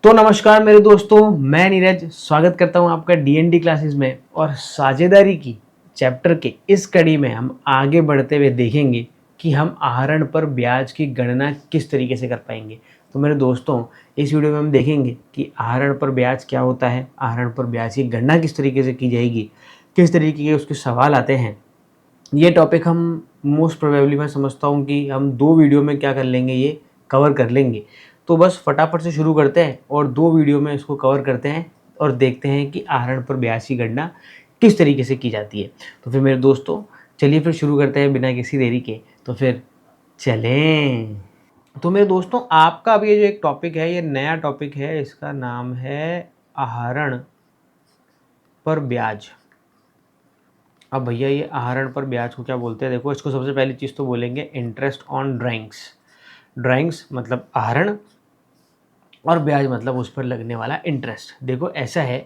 तो नमस्कार मेरे दोस्तों, मैं नीरज स्वागत करता हूं आपका डीएनडी क्लासेस में। और साझेदारी की चैप्टर के इस कड़ी में हम आगे बढ़ते हुए देखेंगे कि हम आहरण पर ब्याज की गणना किस तरीके से कर पाएंगे। तो मेरे दोस्तों, इस वीडियो में हम देखेंगे कि आहरण पर ब्याज क्या होता है, आहरण पर ब्याज की गणना किस तरीके से की जाएगी, किस तरीके के उसके सवाल आते हैं। ये टॉपिक हम मोस्ट प्रोबेबली मैं समझता हूँ कि हम 2 वीडियो में क्या कर लेंगे, ये कवर कर लेंगे। तो बस फटाफट से शुरू करते हैं और 2 वीडियो में इसको कवर करते हैं और देखते हैं कि आहरण पर ब्याज की गणना किस तरीके से की जाती है। तो फिर मेरे दोस्तों, चलिए फिर शुरू करते हैं बिना किसी देरी के। तो फिर चलें। तो मेरे दोस्तों, आपका अभी ये जो एक टॉपिक है, ये नया टॉपिक है, इसका नाम है आहरण पर ब्याज। अब भैया ये आहरण पर ब्याज को क्या बोलते हैं, देखो इसको सबसे पहली चीज़ तो बोलेंगे इंटरेस्ट ऑन ड्राइंग्स। ड्राइंग्स मतलब आहरण और ब्याज मतलब उस पर लगने वाला इंटरेस्ट। देखो ऐसा है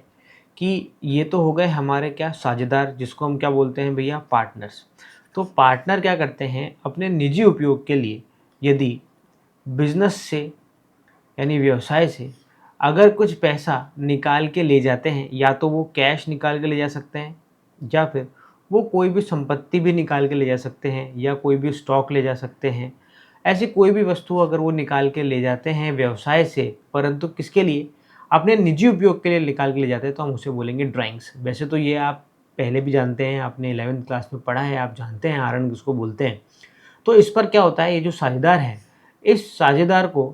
कि ये तो हो गए हमारे क्या साझेदार, जिसको हम क्या बोलते हैं भैया, पार्टनर्स। तो पार्टनर क्या करते हैं अपने निजी उपयोग के लिए, यदि बिजनेस से यानी व्यवसाय से अगर कुछ पैसा निकाल के ले जाते हैं, या तो वो कैश निकाल के ले जा सकते हैं, या फिर वो कोई भी संपत्ति भी निकाल के ले जा सकते हैं, या कोई भी स्टॉक ले जा सकते हैं। ऐसी कोई भी वस्तु अगर वो निकाल के ले जाते हैं व्यवसाय से, परंतु किसके लिए, अपने निजी उपयोग के लिए निकाल के ले जाते हैं, तो हम उसे बोलेंगे ड्राइंग्स। वैसे तो ये आप पहले भी जानते हैं, आपने 11वीं क्लास में पढ़ा है, आप जानते हैं आहरण किसको बोलते हैं। तो इस पर क्या होता है, ये जो साझेदार है, इस साझेदार को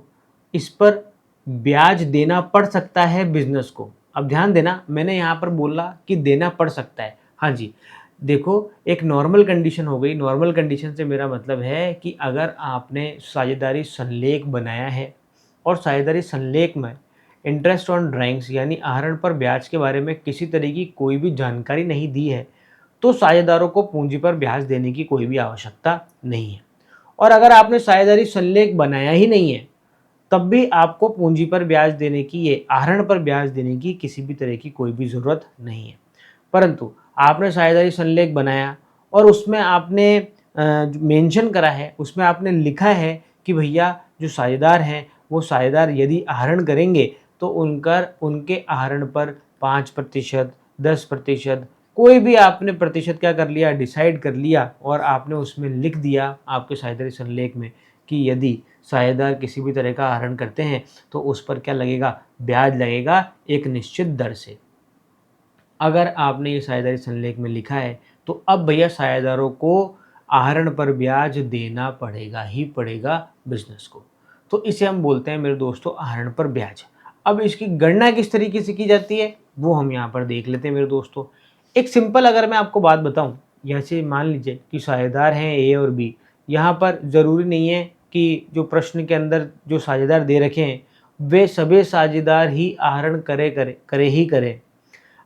इस पर ब्याज देना पड़ सकता है बिजनेस को। अब ध्यान देना, मैंने यहाँ पर बोला कि देना पड़ सकता है। हाँ जी, देखो एक नॉर्मल कंडीशन हो गई। नॉर्मल कंडीशन से मेरा मतलब है कि अगर आपने साझेदारी संलेख बनाया है और साझेदारी संलेख में इंटरेस्ट ऑन ड्राइंग्स यानी आहरण पर ब्याज के बारे में किसी तरह की कोई भी जानकारी नहीं दी है, तो साझेदारों को पूंजी पर ब्याज देने की कोई भी आवश्यकता नहीं है। और अगर आपने साझेदारी संलेख बनाया ही नहीं है, तब भी आपको पूंजी पर ब्याज देने की, ये आहरण पर ब्याज देने की किसी भी तरह की कोई भी ज़रूरत नहीं है। परंतु आपने साझेदारी संलेख बनाया और उसमें आपने मेंशन करा है, उसमें आपने लिखा है कि भैया जो साझेदार हैं वो साझेदार यदि आहरण करेंगे तो उनके आहरण पर 5%, 10%, कोई भी आपने प्रतिशत क्या कर लिया, डिसाइड कर लिया, और आपने उसमें लिख दिया आपके साझेदारी संलेख में कि यदि साझेदार किसी भी तरह का आहरण करते हैं तो उस पर क्या लगेगा, ब्याज लगेगा एक निश्चित दर से। अगर आपने ये साझेदारी संलेख में लिखा है तो अब भैया साझेदारों को आहरण पर ब्याज देना पड़ेगा ही पड़ेगा बिजनेस को। तो इसे हम बोलते हैं मेरे दोस्तों आहरण पर ब्याज। अब इसकी गणना किस तरीके से की जाती है वो हम यहाँ पर देख लेते हैं मेरे दोस्तों। एक सिंपल अगर मैं आपको बात बताऊँ, जैसे मान लीजिए कि साझेदार हैं ए और बी। यहाँ पर ज़रूरी नहीं है कि जो प्रश्न के अंदर जो साझेदार दे रखे हैं वे सभी साझेदार ही आहरण करे ही करें।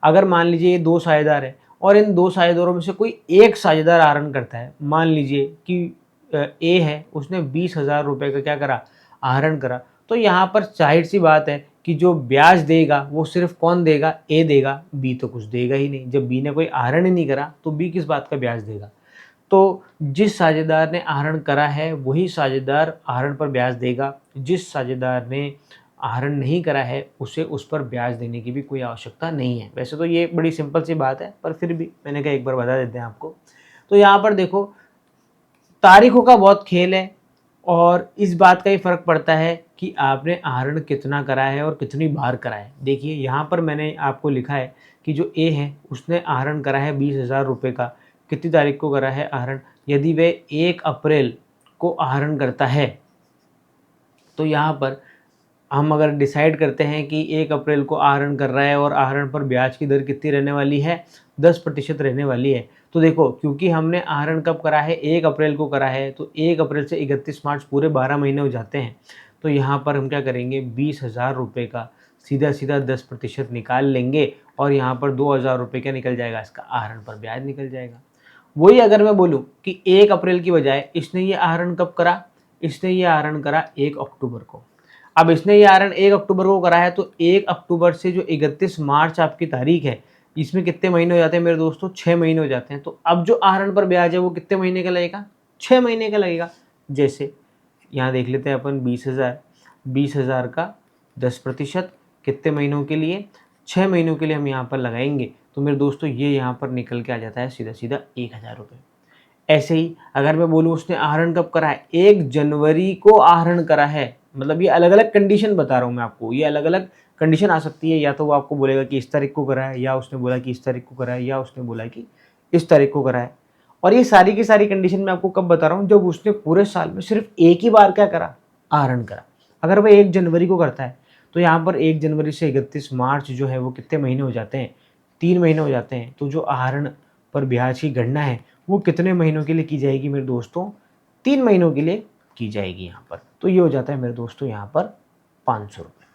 अगर मान लीजिए ये 2 साझेदार हैं और इन 2 साझेदारों में से कोई एक साझेदार आहरण करता है, मान लीजिए कि ए है, उसने 20,000 रुपये का क्या करा, आहरण करा, तो यहाँ पर जाहिर सी बात है कि जो ब्याज देगा वो सिर्फ कौन देगा, ए देगा, बी तो कुछ देगा ही नहीं। जब बी ने कोई आहरण ही नहीं करा तो बी किस बात का ब्याज देगा। तो जिस साझेदार ने आहरण करा है वही साझेदार आहरण पर ब्याज देगा, जिस साझेदार ने आहरण नहीं करा है उसे उस पर ब्याज देने की भी कोई आवश्यकता नहीं है। वैसे तो ये बड़ी सिंपल सी बात है, पर फिर भी मैंने कहा एक बार बता देते हैं आपको। तो यहाँ पर देखो तारीखों का बहुत खेल है और इस बात का ही फ़र्क पड़ता है कि आपने आहरण कितना करा है और कितनी बार करा है। देखिए यहाँ पर मैंने आपको लिखा है कि जो ए है उसने आहरण करा है 20,000 रुपये का। कितनी तारीख को करा है आहरण, यदि वे 1 अप्रैल को आहरण करता है तो यहाँ पर हम अगर डिसाइड करते हैं कि 1 अप्रैल को आहरण कर रहा है और आहरण पर ब्याज की दर कितनी रहने वाली है, 10% रहने वाली है। तो देखो क्योंकि हमने आहरण कब करा है, 1 अप्रैल को करा है, तो 1 अप्रैल से 31 मार्च पूरे 12 महीने हो जाते हैं। तो यहाँ पर हम क्या करेंगे, 20,000 रुपये का सीधा-सीधा 10% निकाल लेंगे और यहाँ पर 2,000 रुपये क्या निकल जाएगा, इसका आहरण पर ब्याज निकल जाएगा। वही अगर मैं बोलूँ कि 1 अप्रैल की बजाय इसने ये आहरण कब करा, इसने ये आहरण करा 1 अक्टूबर को। अब इसने ये आहरण 1 अक्टूबर को करा है तो 1 अक्टूबर से जो 31 मार्च आपकी तारीख है, इसमें कितने महीने हो जाते हैं मेरे दोस्तों, 6 महीने हो जाते हैं। तो अब जो आहरण पर ब्याज है वो कितने महीने का लगेगा, 6 महीने का लगेगा। जैसे यहाँ देख लेते हैं अपन 20,000, 20,000 का 10%, कितने महीनों के लिए, 6 महीनों के लिए हम यहाँ पर लगाएंगे तो मेरे दोस्तों ये यहाँ पर निकल के आ जाता है सीधा सीधा 1000 रुपये। ऐसे ही अगर मैं बोलूँ उसने आहरण कब करा है, 1 जनवरी को आहरण करा है, मतलब ये अलग अलग कंडीशन बता रहा हूँ मैं आपको, ये अलग अलग कंडीशन आ सकती है। या तो वो आपको बोलेगा कि इस तारीख को करा है, या उसने बोला कि इस तारीख को करा है, या उसने बोला कि इस तारीख को करा है। और ये सारी की सारी कंडीशन मैं आपको कब बता रहा हूँ, जब उसने पूरे साल में सिर्फ एक ही बार क्या करा, आहरण करा। अगर वह 1 जनवरी को करता है तो यहाँ पर 1 जनवरी से 31 मार्च जो है वो कितने महीने हो जाते हैं, 3 महीने हो जाते हैं। तो जो आहरण पर ब्याज की गणना है वो कितने महीनों के लिए की जाएगी मेरे दोस्तों, 3 महीनों के लिए की जाएगी यहाँ पर। तो ये हो जाता है मेरे दोस्तों यहाँ पर 500 रुपये।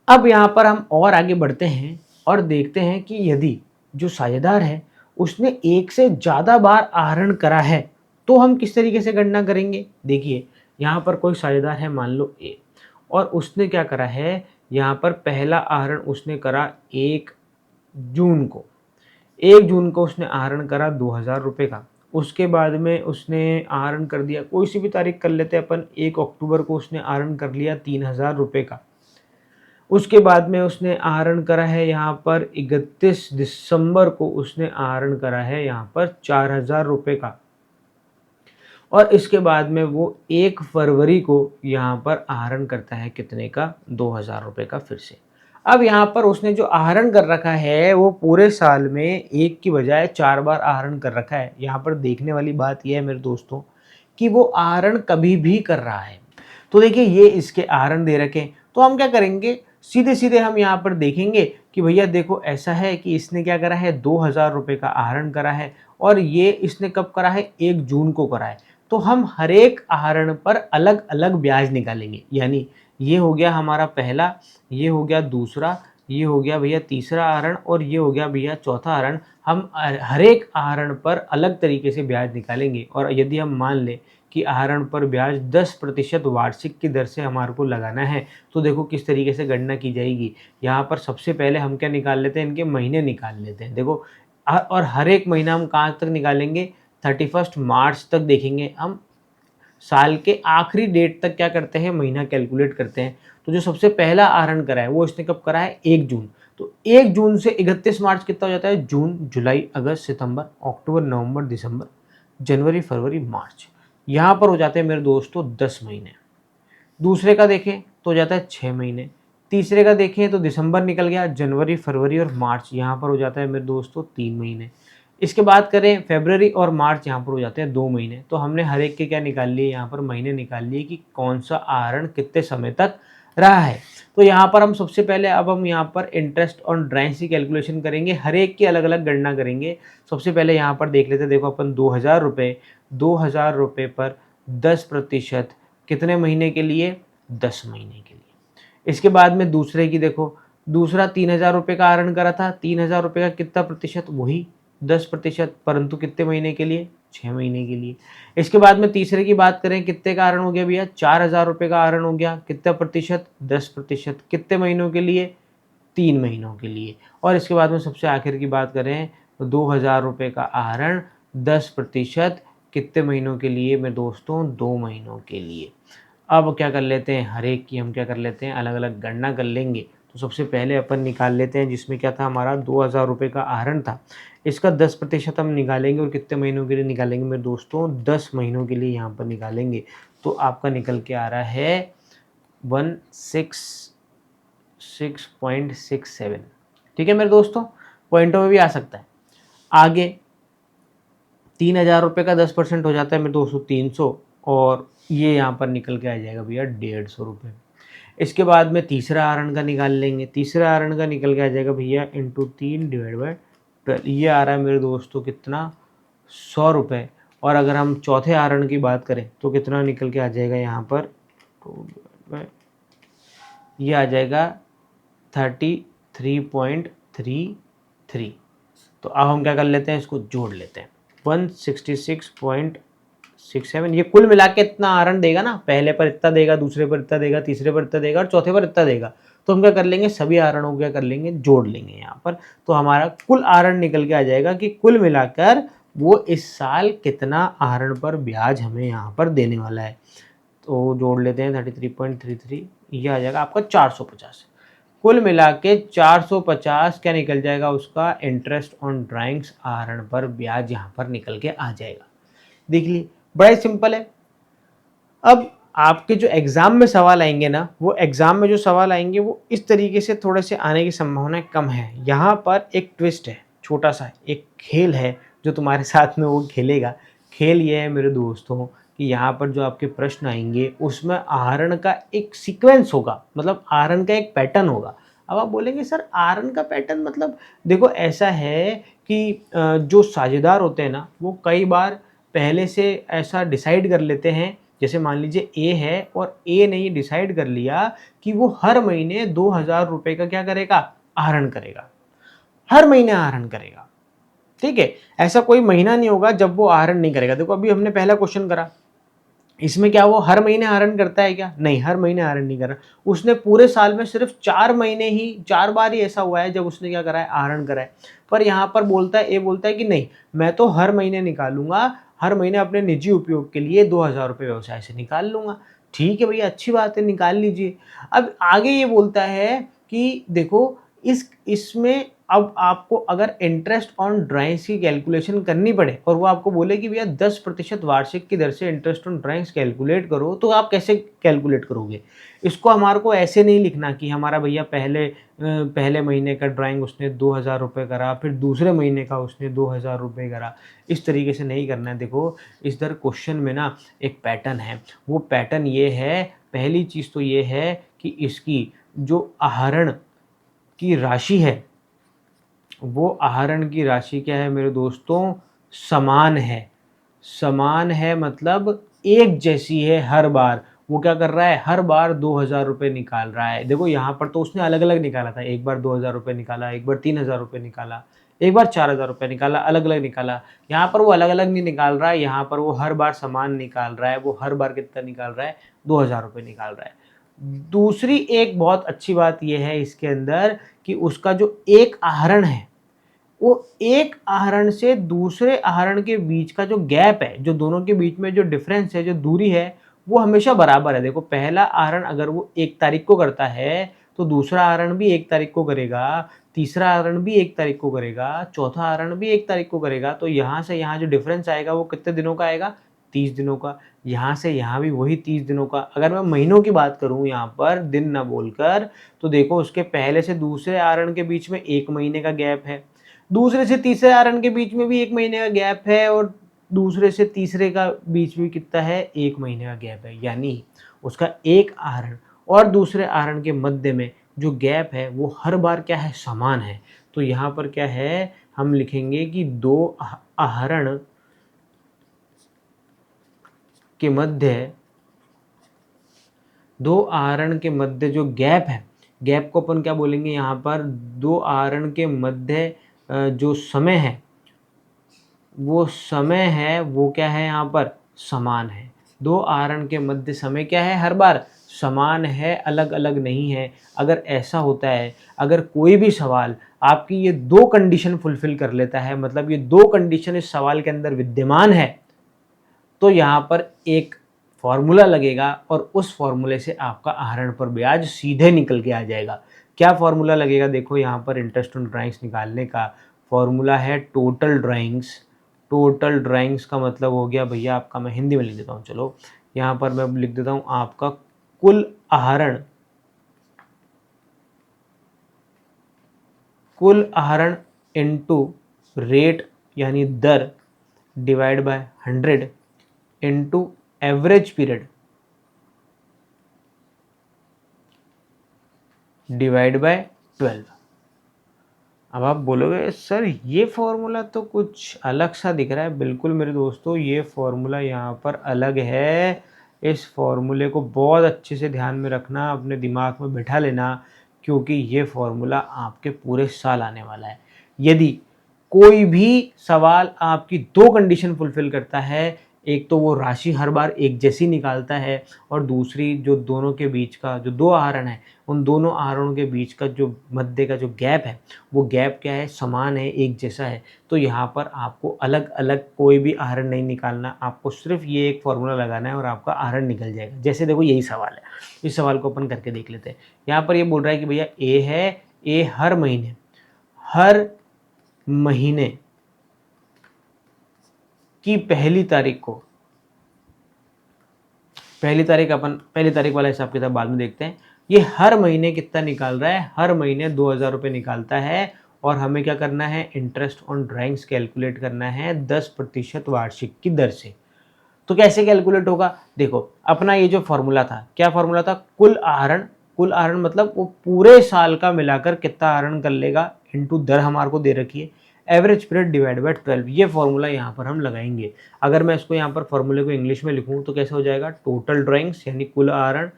अब यहाँ पर हम और आगे बढ़ते हैं और देखते हैं कि यदि जो साझेदार है उसने एक से ज़्यादा बार आहरण करा है तो हम किस तरीके से गणना करेंगे। देखिए यहाँ पर कोई साझेदार है, मान लो ए, और उसने क्या करा है, यहाँ पर पहला आहरण उसने करा 1 जून को। 1 जून को उसने आहरण करा 2000 रुपये का। उसके बाद में उसने आहरण कर दिया, कोई सी भी तारीख कर लेते हैं अपन, 1 अक्टूबर को उसने आहरण कर लिया 3000 रुपये का। उसके बाद में उसने आहरण करा है यहाँ पर 31 दिसंबर को उसने आहरण करा है यहाँ पर 4000 रुपये का। और इसके बाद में वो 1 फरवरी को यहाँ पर आहरण करता है कितने का, 2000 रुपये का फिर से। अब यहाँ पर उसने जो आहरण कर रखा है वो पूरे साल में एक की बजाय 4 बार आहरण कर रखा है। यहाँ पर देखने वाली बात यह है मेरे दोस्तों कि वो आहरण कभी भी कर रहा है। तो देखिए ये इसके आहरण दे रखे, तो हम क्या करेंगे, सीधे सीधे हम यहाँ पर देखेंगे कि भैया देखो ऐसा है कि इसने क्या करा है, 2000 रुपये का आहरण करा है और ये इसने कब करा है, 1 जून को करा है। तो हम हर एक आहरण पर अलग अलग ब्याज निकालेंगे। यानी ये हो गया हमारा पहला, ये हो गया दूसरा, ये हो गया भैया तीसरा आहरण और ये हो गया भैया चौथा आहरण। हम हर एक आहरण पर अलग तरीके से ब्याज निकालेंगे। और यदि हम मान लें कि आहरण पर ब्याज 10% वार्षिक की दर से हमारे को लगाना है तो देखो किस तरीके से गणना की जाएगी। यहाँ पर सबसे पहले हम क्या निकाल लेते हैं, इनके महीने निकाल लेते हैं। देखो और हर एक महीना हम कहाँ तक निकालेंगे, 31 मार्च तक देखेंगे हम। साल के आखिरी डेट तक क्या करते हैं, महीना कैलकुलेट करते हैं। तो जो सबसे पहला आहरण करा है वो इसने कब करा है, 1 जून। तो 1 जून से 31 मार्च कितना हो जाता है, जून, जुलाई, अगस्त, सितंबर, अक्टूबर, नवंबर, दिसंबर, जनवरी, फरवरी, मार्च। यहाँ पर हो जाते हैं मेरे दोस्तों 10 महीने। दूसरे का देखें तो हो जाता है 6 महीने। तीसरे का देखें तो दिसंबर निकल गया, जनवरी, फरवरी और मार्च यहाँ पर हो जाता है मेरे दोस्तों 3 महीने। इसके बाद करें फरवरी और मार्च, यहाँ पर हो जाते हैं 2 महीने। तो हमने हर एक के क्या निकाल लिए, यहाँ पर महीने निकाल लिए कि कौन सा आहरण कितने समय तक रहा है। तो यहाँ पर हम सबसे पहले अब हम यहाँ पर इंटरेस्ट ऑन ड्राइंग्स की कैलकुलेशन करेंगे, हर एक की अलग अलग गणना करेंगे। सबसे पहले यहाँ पर देख लेते हैं, देखो अपन 2000 रुपये पर 10% कितने महीने के लिए, 10 महीने के लिए। इसके बाद में दूसरे की देखो, दूसरा 3000 रुपये का आहरण करा था, 3000 रुपये का कितना प्रतिशत, वही 10%, परंतु कितने महीने के लिए, 6 महीने के लिए। इसके बाद में तीसरे की बात करें, कितने का आहरण हो गया भैया, 4000 रुपये का आहरण हो गया, कितना प्रतिशत, 10%, कितने महीनों के लिए, 3 महीनों के लिए। और इसके बाद में सबसे आखिर की बात करें तो 2000 रुपये का आहरण 10% कितने महीनों के लिए मेरे दोस्तों, 2 महीनों के लिए। अब क्या कर लेते हैं, हर एक की हम क्या कर लेते हैं, अलग अलग गणना कर लेंगे। तो सबसे पहले अपन निकाल लेते हैं जिसमें क्या था, हमारा 2000 रुपये का आहरण था, इसका 10% हम निकालेंगे और कितने महीनों के लिए निकालेंगे मेरे दोस्तों, 10 महीनों के लिए यहाँ पर निकालेंगे। तो आपका निकल के आ रहा है 166.67। ठीक है मेरे दोस्तों, पॉइंटों में भी आ सकता है। आगे 3000 रुपये का 10% हो जाता है मेरे दोस्तों 300, और ये यहाँ पर निकल के आ जाएगा भैया 150 रुपये। इसके बाद में तीसरा आहरण का निकाल लेंगे, तीसरा आहरण का निकल के आ जाएगा भैया इंटू 3 डिवाइड बाई 12, ये आ रहा है मेरे दोस्तों कितना, 100 रुपये। और अगर हम चौथे आहरण की बात करें तो कितना निकल के आ जाएगा यहाँ पर, ये आ जाएगा 33.33। तो अब हम क्या कर लेते हैं, इसको जोड़ लेते हैं, 166.67, ये कुल मिला के इतना आहरण देगा ना, पहले पर इतना देगा, दूसरे पर इतना देगा, तीसरे पर इतना देगा और चौथे पर इतना देगा। तो हम क्या कर लेंगे, सभी आहरणों को क्या कर लेंगे, जोड़ लेंगे यहाँ पर। तो हमारा कुल आहरण निकल के आ जाएगा कि कुल मिलाकर वो इस साल कितना आहरण पर ब्याज हमें यहाँ पर देने वाला है। तो जोड़ लेते हैं 33.33, ये आ जाएगा आपका 450। कुल मिला के 450 क्या निकल जाएगा उसका इंटरेस्ट ऑन ड्राइंग्स आहरण पर ब्याज यहाँ पर निकल के आ जाएगा। देख ली, बड़ा ही सिंपल है। अब आपके जो एग्ज़ाम में सवाल आएंगे ना, वो एग्ज़ाम में जो सवाल आएंगे वो इस तरीके से थोड़े से आने की संभावना कम है। यहाँ पर एक ट्विस्ट है, छोटा सा एक खेल है जो तुम्हारे साथ में वो खेलेगा। खेल ये है मेरे दोस्तों कि यहाँ पर जो आपके प्रश्न आएंगे उसमें आहरण का एक सीक्वेंस होगा, मतलब आहरण का एक पैटर्न होगा। अब आप बोलेंगे सर आहरण का पैटर्न मतलब, देखो ऐसा है कि जो साझेदार होते हैं ना वो कई बार पहले से ऐसा डिसाइड कर लेते हैं। जैसे मान लीजिए ए है और ए ने ये डिसाइड कर लिया कि वो हर महीने 2000 रुपये का क्या करेगा, आहरण करेगा, हर महीने आहरण करेगा। ठीक है, ऐसा कोई महीना नहीं होगा जब वो आहरण नहीं करेगा। देखो अभी हमने पहला क्वेश्चन करा, इसमें क्या वो हर महीने आहरण करता है क्या? नहीं, हर महीने आहरण नहीं कर रहा। उसने पूरे साल में सिर्फ 4 महीने ही, 4 बार ही ऐसा हुआ है जब उसने क्या करा है, आहरण करा है। पर यहाँ पर बोलता है, ए बोलता है कि नहीं, मैं तो हर महीने निकालूंगा, हर महीने अपने निजी उपयोग के लिए 2000 रुपये व्यवसाय से निकाल लूंगा। ठीक है भैया, अच्छी बात है, निकाल लीजिए। अब आगे ये बोलता है कि देखो इसमें अब आपको अगर इंटरेस्ट ऑन ड्राइंग्स की कैलकुलेशन करनी पड़े और वो आपको बोले कि भैया 10% वार्षिक की दर से इंटरेस्ट ऑन ड्राइंग्स कैलकुलेट करो, तो आप कैसे कैलकुलेट करोगे? इसको हमारे को ऐसे नहीं लिखना कि हमारा भैया पहले महीने का ड्राइंग उसने 2000 रुपये करा, फिर दूसरे महीने का उसने 2000 रुपये करा। इस तरीके से नहीं करना है। देखो इस दर क्वेश्चन में ना एक पैटर्न है, वो पैटर्न ये है, पहली चीज़ तो ये है कि इसकी जो आहरण की राशि है, वो आहरण की राशि क्या है मेरे दोस्तों, समान है। समान है मतलब एक जैसी है हर बार। वो क्या कर रहा है, हर बार 2000 रुपये निकाल रहा है। देखो यहाँ पर तो उसने अलग अलग निकाला था, एक बार 2000 रुपये निकाला, एक बार 3000 रुपये निकाला, एक बार 4000 रुपये निकाला, अलग अलग निकाला। यहाँ पर वो अलग अलग नहीं निकाल रहा है, यहाँ पर वो हर बार समान निकाल रहा है। वो हर बार कितना निकाल रहा है, 2000 रुपये निकाल रहा है। दूसरी एक बहुत अच्छी बात यह है इसके अंदर कि उसका जो एक आहरण है, वो एक आहरण से दूसरे आहरण के बीच का जो गैप है, जो दोनों के बीच में जो डिफरेंस है, जो दूरी है, वो हमेशा बराबर है। देखो पहला आहरण अगर वो 1 तारीख को करता है तो दूसरा आहरण भी 1 तारीख को करेगा, तीसरा आहरण भी 1 तारीख को करेगा, चौथा आहरण भी 1 तारीख को करेगा। तो यहाँ से यहाँ जो डिफरेंस आएगा वो कितने दिनों का आएगा, 30 दिनों का। यहाँ से यहाँ भी वही 30 दिनों का। अगर मैं महीनों की बात करूँ यहाँ पर दिन ना बोलकर, तो देखो उसके पहले से दूसरे आहरण के बीच में 1 महीने का गैप है, दूसरे से तीसरे आहरण के बीच में भी 1 महीने का गैप है, और दूसरे से तीसरे का बीच में कितना है, 1 महीने का गैप है। यानी उसका एक आहरण और दूसरे आहरण के मध्य में जो गैप है वो हर बार क्या है, समान है। तो यहाँ पर क्या है, हम लिखेंगे कि दो आहरण के मध्य जो गैप है, गैप को अपन क्या बोलेंगे यहाँ पर, दो आहरण के मध्य जो समय है, वो समय है वो क्या है, यहाँ पर समान है। दो आहरण के मध्य समय क्या है, हर बार समान है, अलग अलग नहीं है। अगर ऐसा होता है, अगर कोई भी सवाल आपकी ये दो कंडीशन फुलफिल कर लेता है, मतलब ये दो कंडीशन इस सवाल के अंदर विद्यमान है, तो यहाँ पर एक फॉर्मूला लगेगा और उस फॉर्मूले से आपका आहरण पर ब्याज सीधे निकल के आ जाएगा। क्या फॉर्मूला लगेगा, देखो यहाँ पर इंटरेस्ट ऑन ड्राइंग्स निकालने का फॉर्मूला है टोटल ड्राइंग्स। टोटल ड्राइंग्स का मतलब हो गया भैया आपका, मैं हिंदी में लिख देता हूँ, चलो यहाँ पर मैं लिख देता हूँ आपका कुल आहरण इनटू रेट यानी दर divide by 100 into average period divide by 12। अब आप बोलोगे सर ये फॉर्मूला तो कुछ अलग सा दिख रहा है। बिल्कुल मेरे दोस्तों, ये फॉर्मूला यहाँ पर अलग है। इस फॉर्मूले को बहुत अच्छे से ध्यान में रखना, अपने दिमाग में बिठा लेना, क्योंकि ये फॉर्मूला आपके पूरे साल आने वाला है। यदि कोई भी सवाल आपकी दो कंडीशन फुलफिल करता है, एक तो वो राशि हर बार एक जैसी निकालता है, और दूसरी जो दोनों के बीच का जो दो आहरण है उन दोनों आहरणों के बीच का जो मध्य का जो गैप है वो गैप क्या है, समान है, एक जैसा है। तो यहाँ पर आपको अलग अलग कोई भी आहरण नहीं निकालना, आपको सिर्फ ये एक फॉर्मूला लगाना है और आपका आहरण निकल जाएगा। जैसे देखो यही सवाल है, इस सवाल को अपन करके देख लेते हैं। यहाँ पर ये बोल रहा है कि भैया ए है, ए हर महीने की पहली तारीख को, पहली तारीख वाला हिसाब किताब बाद में देखते हैं। ये हर महीने कितना निकाल रहा है, हर महीने 2000 रुपये निकालता है और हमें क्या करना है, इंटरेस्ट ऑन ड्राइंग्स कैलकुलेट करना है 10% वार्षिक की दर से। तो कैसे कैलकुलेट होगा, देखो अपना ये जो फॉर्मूला था, क्या फॉर्मूला था, कुल आहरण मतलब वो पूरे साल का मिलाकर कितना आहरण कर लेगा इंटू दर हमारे को दे रखी है, एवरेज पीरियड डिवाइड बाय 12। ये फॉर्मूला यहाँ पर हम लगाएंगे। अगर मैं इसको यहाँ पर फॉर्मूले को इंग्लिश में लिखूँ तो कैसे हो जाएगा, टोटल ड्राइंग्स यानी कुल आहरण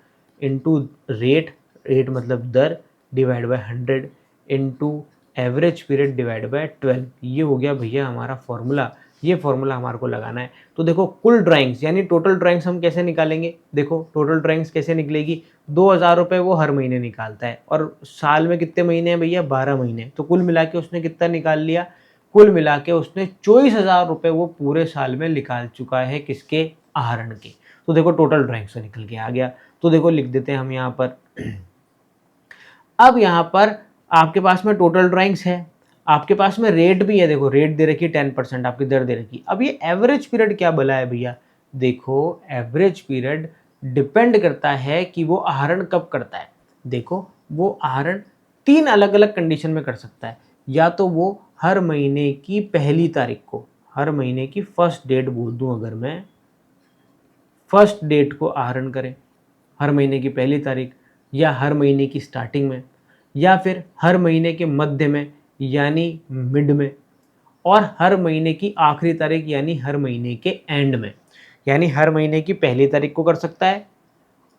इंटू रेट मतलब दर divide by 100 into average period divide by 12। ये हो गया भैया हमारा फॉर्मूला। ये फॉर्मूला हमारे को लगाना है। तो देखो कुल ड्राइंग्स यानी टोटल ड्राइंग्स हम कैसे निकालेंगे, देखो टोटल ड्राइंग्स कैसे निकलेगी, 2000 रुपये वो हर महीने निकालता है और साल में कितने महीने हैं भैया, 12 महीने। तो कुल मिला के उसने कितना निकाल लिया, कुल मिला के उसने 24,000 रुपये वो पूरे साल में निकाल चुका है, किसके, आहरण के। तो देखो टोटल ड्राइंग्स से निकल के आ गया। तो देखो लिख देते हैं हम यहाँ पर। अब यहाँ पर आपके पास में टोटल ड्राइंग्स है, आपके पास में रेट भी है, देखो रेट दे रखी है 10%, आपकी दर दे रखी। अब ये एवरेज पीरियड क्या बोला है भैया, देखो एवरेज पीरियड डिपेंड करता है कि वो आहरण कब करता है। देखो वो आहरण 3 अलग अलग कंडीशन में कर सकता है, या तो वो हर महीने की पहली तारीख को, हर महीने की फर्स्ट डेट बोल दूं अगर मैं, फर्स्ट डेट को आहरण करें, हर महीने की पहली तारीख, या हर महीने की स्टार्टिंग में, या फिर हर महीने के मध्य में यानी मिड में, और हर महीने की आखिरी तारीख यानी हर महीने के एंड में। यानी हर महीने की पहली तारीख को कर सकता है,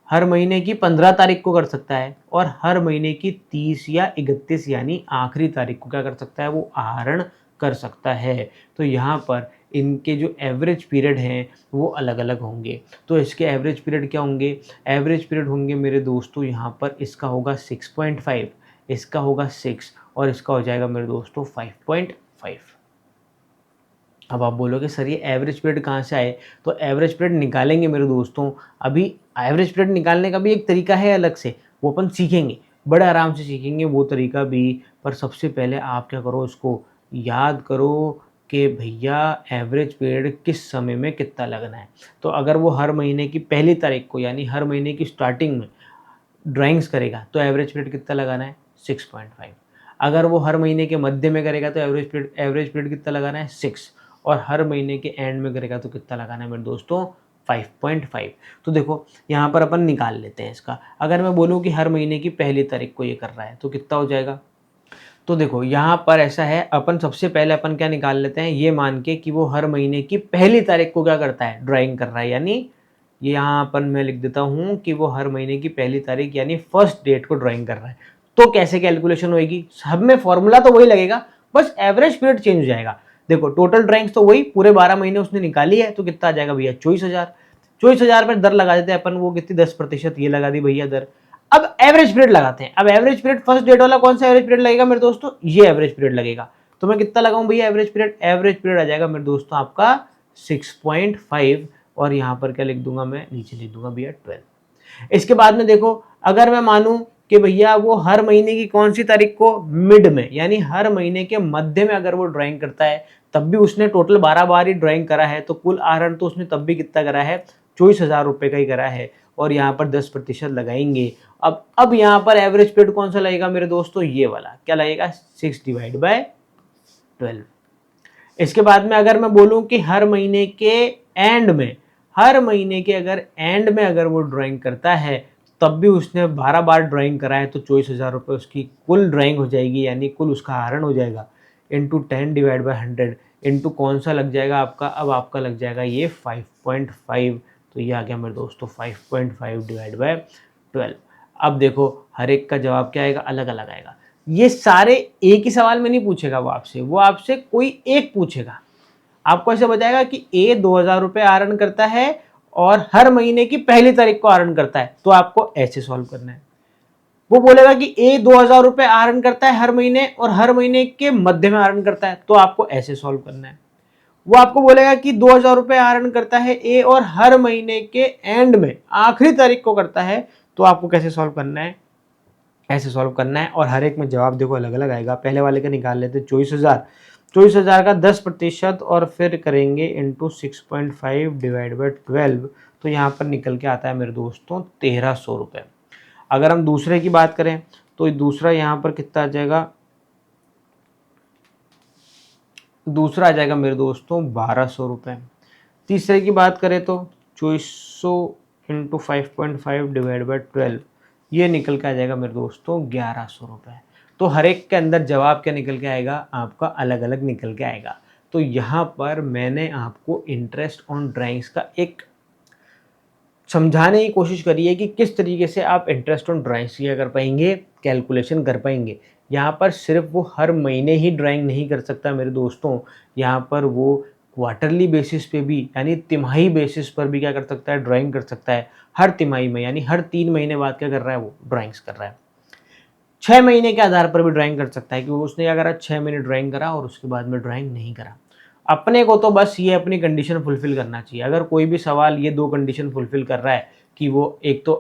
हर महीने की 15 तारीख को कर सकता है, और हर महीने की 30 या 31 यानी आखिरी तारीख को क्या कर सकता है, वो आहरण कर सकता है। तो यहाँ पर इनके जो एवरेज पीरियड हैं वो अलग अलग होंगे। तो इसके एवरेज पीरियड क्या होंगे, एवरेज पीरियड होंगे मेरे दोस्तों यहाँ पर, इसका होगा 6.5, इसका होगा 6 और इसका हो जाएगा मेरे दोस्तों 5.5। अब आप बोलोगे सर ये एवरेज पीरियड कहाँ से आए, तो एवरेज पीरियड निकालेंगे मेरे दोस्तों। अभी एवरेज पीरियड निकालने का भी एक तरीका है अलग से, वो अपन सीखेंगे, बड़े आराम से सीखेंगे वो तरीका भी। पर सबसे पहले आप क्या करो, इसको याद करो कि भैया एवरेज पीरियड किस समय में कितना लगना है। तो अगर वो हर महीने की पहली तारीख को यानी हर महीने की स्टार्टिंग में ड्राइंग्स करेगा तो एवरेज पीरियड कितना लगाना है, 6.5। अगर वो हर महीने के मध्य में करेगा तो एवरेज पीरियड कितना लगाना है, 6। और हर महीने के एंड में करेगा तो कितना लगाना है मेरे दोस्तों, 5.5। तो देखो यहाँ पर अपन निकाल लेते हैं इसका। अगर मैं बोलूँ कि हर महीने की पहली तारीख को ये कर रहा है तो कितना हो जाएगा। तो देखो यहाँ पर ऐसा है, अपन सबसे पहले अपन क्या निकाल लेते हैं, ये मान के कि वो हर महीने की पहली तारीख को क्या करता है, ड्राइंग कर रहा है। यानी ये यहाँ अपन मैं लिख देता हूँ कि वो हर महीने की पहली तारीख यानी फर्स्ट डेट को ड्राइंग कर रहा है। तो कैसे कैलकुलेशन होगी, सब में फॉर्मूला तो वही लगेगा, बस एवरेज पीरियड चेंज हो जाएगा। देखो टोटल ड्राइंग्स तो वही पूरे 12 महीने उसने निकाली है, तो कितना आ जाएगा भैया, 24,000। 24,000 पर दर लगा देते हैं अपन, वो कितनी 10% ये लगा दी भैया दर। अब एवरेज पीरियड लगाते हैं। अब एवरेज पीरियड फर्स्ट डेट वाला कौन सा एवरेज पीरियड लगेगा मेरे दोस्तों, ये एवरेज पीरियड लगेगा। तो मैं कितना लगाऊं भैया एवरेज पीरियड, एवरेज पीरियड आ जाएगा मेरे दोस्तों आपका 6.5, और यहाँ पर क्या लिख दूंगा मैं, नीचे लिख दूंगा भैया 12। इसके बाद में देखो, अगर मैं मानूं कि भैया वो हर महीने की कौन सी तारीख को, मिड में यानी हर महीने के मध्य में अगर वो ड्राइंग करता है, तब भी उसने टोटल 12 बार ही ड्राइंग करा है, तो कुल आहरण तो उसने तब भी कितना करा है, 24,000 रुपये का ही करा है। और यहाँ पर 10% लगाएंगे। अब यहाँ पर एवरेज पीरियड कौन सा लगेगा मेरे दोस्तों, ये वाला क्या लगेगा, 6 डिवाइड बाय 12। इसके बाद में अगर मैं बोलूं कि हर महीने के एंड में, हर महीने के अगर एंड में अगर वो ड्राइंग करता है, तब भी उसने 12 बार ड्राइंग करा है, तो 24,000 रुपये उसकी कुल ड्राइंग हो जाएगी, यानी कुल उसका आहरण हो जाएगा, इंटू 10 डिवाइड बाई 100 इंटू कौन सा लग जाएगा आपका, अब आपका लग जाएगा ये 5.5। तो ये आ गया मेरे दोस्तों 5.5 डिवाइड बाय 12। अब देखो हर एक का जवाब क्या आएगा, अलग अलग आएगा। ये सारे एक ही सवाल में नहीं पूछेगा वो आपसे कोई एक पूछेगा। आपको ऐसे बताएगा कि ए 2,000 रुपये आहरण करता है और हर महीने की पहली तारीख को आहरण करता है, तो आपको ऐसे सॉल्व करना है। वो बोलेगा कि ए 2000 रुपये आहरण करता है हर महीने और हर महीने के मध्य में आहरण करता है, तो आपको ऐसे सॉल्व करना है। वो आपको बोलेगा कि 2000 रुपये आहरण करता है ए और हर महीने के एंड में आखिरी तारीख को करता है, तो आपको कैसे सॉल्व करना है, ऐसे सॉल्व करना है। और हर एक में जवाब देखो अलग अलग आएगा। पहले वाले का निकाल लेते 24,000 का 10% और फिर करेंगे इंटू 6.5 डिवाइड बाई 12, तो यहाँ पर निकल के आता है मेरे दोस्तों 1300 रुपये। अगर हम दूसरे की बात करें तो दूसरा यहाँ पर कितना आ जाएगा, दूसरा आ जाएगा मेरे दोस्तों 1200 रुपये। तीसरे की बात करें तो 2400 इंटू 5.5 डिवाइड बाई 12, ये निकल के आ जाएगा मेरे दोस्तों 1100 रुपये। तो हर एक के अंदर जवाब क्या निकल के आएगा, आपका अलग अलग निकल के आएगा। तो यहाँ पर मैंने आपको इंटरेस्ट ऑन ड्राइंग्स का एक समझाने की कोशिश करी है कि किस तरीके से आप इंटरेस्ट ऑन ड्राइंग्स किया कर पाएंगे, कैलकुलेशन कर पाएंगे। यहाँ पर सिर्फ वो हर महीने ही ड्राइंग नहीं कर सकता मेरे दोस्तों, यहाँ पर वो क्वार्टरली बेसिस पे भी यानी तिमाही बेसिस पर भी क्या कर सकता है, ड्राइंग कर सकता है। हर तिमाही में यानी हर 3 महीने बाद क्या कर रहा है, वो ड्राइंग्स कर रहा है। 6 महीने के आधार पर भी ड्राइंग कर सकता है कि उसने क्या करा, 6 महीने ड्राइंग करा और उसके बाद में ड्राइंग नहीं करा। अपने को तो बस ये अपनी कंडीशन फुलफिल करना चाहिए। अगर कोई भी सवाल ये 2 कंडीशन फुलफिल कर रहा है कि वो एक तो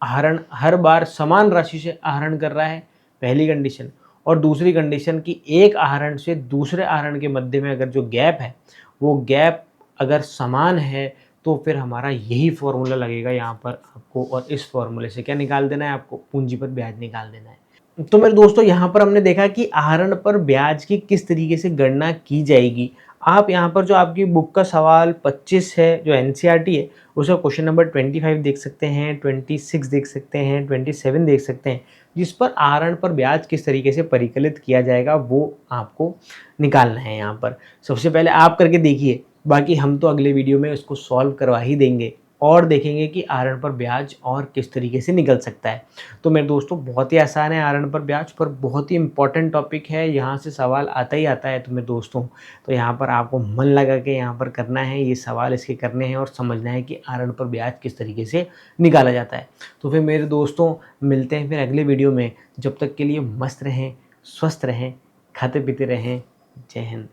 आहरण हर बार समान राशि से आहरण कर रहा है, पहली कंडीशन, और दूसरी कंडीशन कि एक आहरण से दूसरे आहरण के मध्य में अगर जो गैप है वो गैप अगर समान है, तो फिर हमारा यही फॉर्मूला लगेगा यहाँ पर आपको, और इस फॉर्मूले से क्या निकाल देना है, आपको पूंजी पर ब्याज निकाल देना है। तो मेरे दोस्तों यहाँ पर हमने देखा कि आहरण पर ब्याज की किस तरीके से गणना की जाएगी। आप यहाँ पर जो आपकी बुक का सवाल 25 है, जो एनसीईआरटी है, उसका क्वेश्चन नंबर 25 देख सकते हैं, 26 देख सकते हैं, 27 देख सकते हैं, जिस पर आहरण पर ब्याज किस तरीके से परिकलित किया जाएगा वो आपको निकालना है। यहाँ पर सबसे पहले आप करके देखिए, बाकी हम तो अगले वीडियो में उसको सॉल्व करवा ही देंगे और देखेंगे कि आहरण पर ब्याज और किस तरीके से निकल सकता है। तो मेरे दोस्तों बहुत ही आसान है आहरण पर ब्याज, पर बहुत ही इंपॉर्टेंट टॉपिक है, यहाँ से सवाल आता ही आता है। तो मेरे दोस्तों तो यहाँ पर आपको मन लगा के यहाँ पर करना है, ये सवाल इसके करने हैं और समझना है कि आहरण पर ब्याज किस तरीके से निकाला जाता है। तो फिर मेरे दोस्तों मिलते हैं फिर अगले वीडियो में। जब तक के लिए मस्त रहें, स्वस्थ रहें, खाते पीते रहें। जय हिंद।